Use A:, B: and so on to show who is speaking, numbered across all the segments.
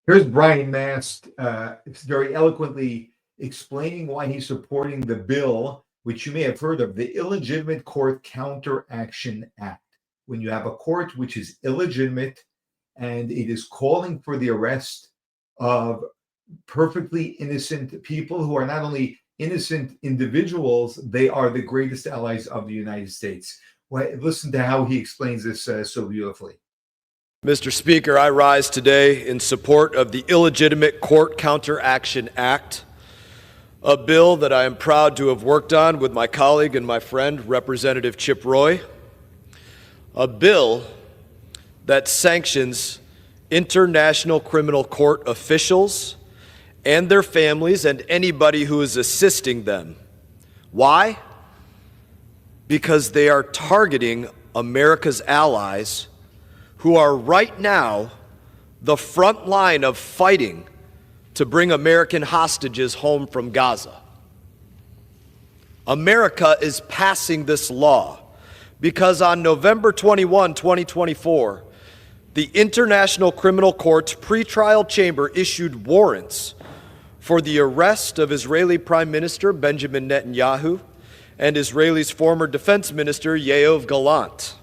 A: Here's Brian Mast very eloquently explaining why he's supporting the bill, which you may have heard of, the Illegitimate Court Counteraction Act. When you have a court which is illegitimate and it is calling for the arrest of perfectly innocent people who are not only innocent individuals, they are the greatest allies of the United States. Well, listen to how he explains this so beautifully.
B: Mr. Speaker, I rise today in support of the Illegitimate Court Counteraction Act, a bill that I am proud to have worked on with my colleague and my friend, Representative Chip Roy, a bill that sanctions international criminal court officials and their families and anybody who is assisting them. Why? Because they are targeting America's allies who are right now the front line of fighting to bring American hostages home from Gaza. America is passing this law because on November 21, 2024, the International Criminal Court's pretrial chamber issued warrants for the arrest of Israeli Prime Minister Benjamin Netanyahu and Israel's former defense minister Yoav Gallant.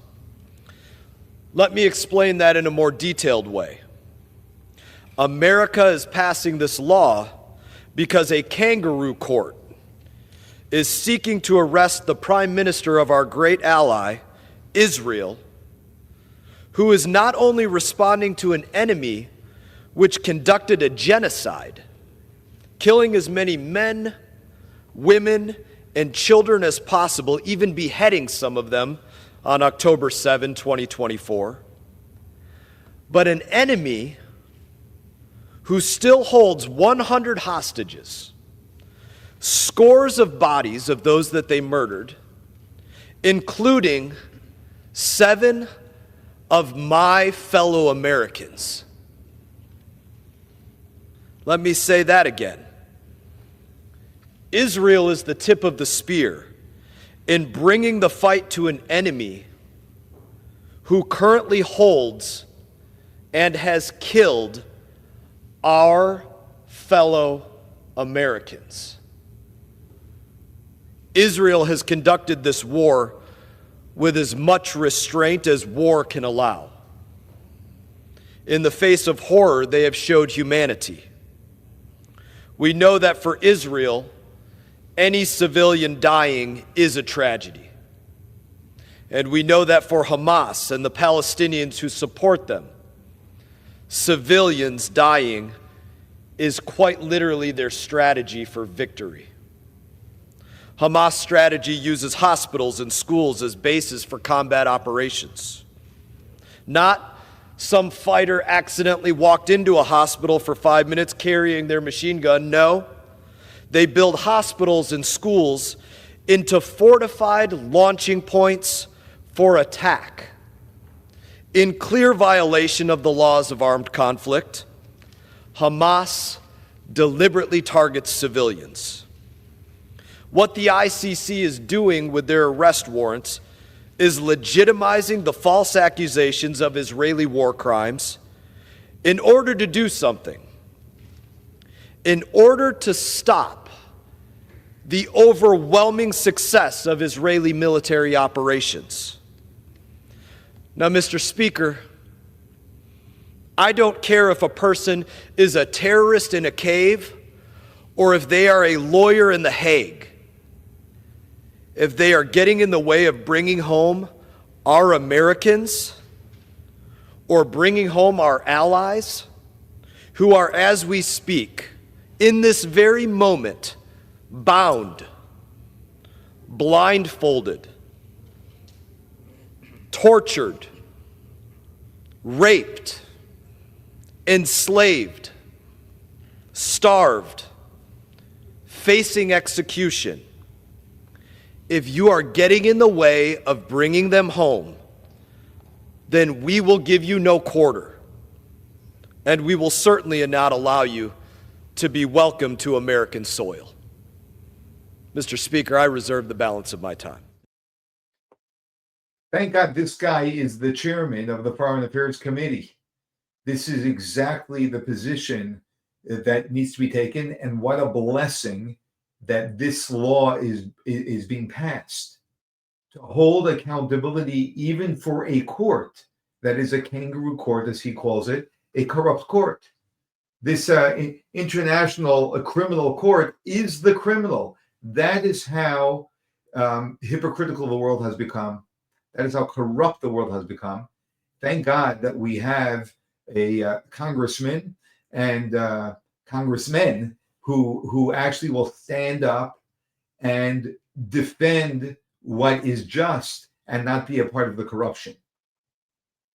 B: Let me explain that in a more detailed way. America is passing this law because a kangaroo court is seeking to arrest the prime minister of our great ally, Israel, who is not only responding to an enemy which conducted a genocide, killing as many men, women, and children as possible, even beheading some of them on October 7, 2024, but an enemy who still holds 100 hostages, scores of bodies of those that they murdered, including 7 of my fellow Americans. Let me say that again. Israel is the tip of the spear in bringing the fight to an enemy who currently holds and has killed our fellow Americans. Israel has conducted this war with as much restraint as war can allow. In the face of horror, they have showed humanity. We know that for Israel, any civilian dying is a tragedy. And we know that for Hamas and the Palestinians who support them, civilians dying is quite literally their strategy for victory. Hamas' strategy uses hospitals and schools as bases for combat operations. Not some fighter accidentally walked into a hospital for 5 minutes carrying their machine gun. No. They build hospitals and schools into fortified launching points for attack. In clear violation of the laws of armed conflict, Hamas deliberately targets civilians. What the ICC is doing with their arrest warrants is legitimizing the false accusations of Israeli war crimes in order to do something. In order to stop the overwhelming success of Israeli military operations. Now, Mr. Speaker, I don't care if a person is a terrorist in a cave or if they are a lawyer in The Hague. If they are getting in the way of bringing home our Americans or bringing home our allies who are, as we speak, in this very moment, bound, blindfolded, tortured, raped, enslaved, starved, facing execution. If you are getting in the way of bringing them home, then we will give you no quarter, and we will certainly not allow you to be welcome to American soil. Mr. Speaker, I reserve the balance of my time.
A: Thank God this guy is the chairman of the Foreign Affairs Committee. This is exactly the position that needs to be taken, and what a blessing that this law is being passed to hold accountability even for a court that is a kangaroo court, as he calls it, a corrupt court. This international criminal court is the criminal. That is how hypocritical the world has become. That is how corrupt the world has become. Thank God that we have a congressman and congressmen who actually will stand up and defend what is just and not be a part of the corruption.